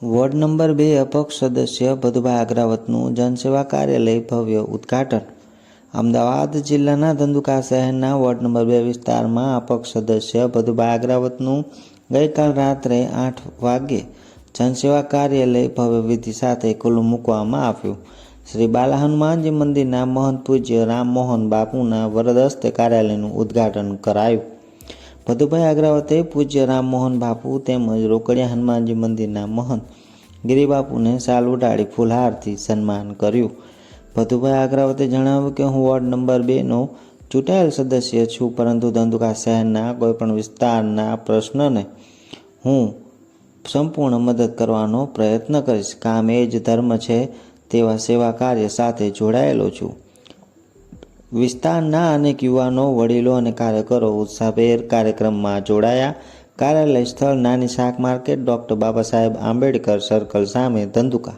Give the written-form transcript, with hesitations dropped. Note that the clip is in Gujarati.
વોર્ડ નંબર 2 અપક્ષ સદસ્ય ભદુભાઈ અગ્રાવતનું જનસેવા કાર્યાલય ભવ્ય ઉદ્ઘાટન। અમદાવાદ જિલ્લાના ધંધુકા શહેરના વોર્ડ નંબર 2 વિસ્તારમાં અપક્ષ સદસ્ય ભદુભાઈ અગ્રાવતનું ગઈકાલ રાત્રે 8 વાગ્યે જનસેવા કાર્યાલય ભવ્ય વિધિ સાથે ખુલ્લું મૂકવામાં આવ્યું। શ્રી બાલા હનુમાનજી મંદિરના મહંત પૂજ્ય રામમોહન બાપુના વરદ હસ્તે કાર્યાલયનું ઉદ્ઘાટન કરાયું। ભદુભાઈ અગ્રાવતે પૂજ્ય રામમોહન બાપુ તેમજ રોકડિયા હનુમાનજી મંદિરના મહંત ગિરિબાપુને શાલ ઉડાડી ફૂલહારથી સન્માન કર્યું। ભદુભાઈ અગ્રાવતે જણાવ્યું કે હું વોર્ડ નંબર 2નો ચૂંટાયેલ સદસ્ય છું, પરંતુ ધંધુકા શહેરના કોઈપણ વિસ્તારના પ્રશ્નને હું સંપૂર્ણ મદદ કરવાનો પ્રયત્ન કરીશ। કામ એ જ ધર્મ છે તેવા સેવા કાર્ય સાથે જોડાયેલો છું। વિસ્તારના અનેક યુવાનો, વડીલો અને કાર્યકરો ઉત્સાહભેર કાર્યક્રમમાં જોડાયા। કાર્યાલય સ્થળ નાની શાક market, doctor Baba Saheb Ambedkar circle સામે, ધંધુકા।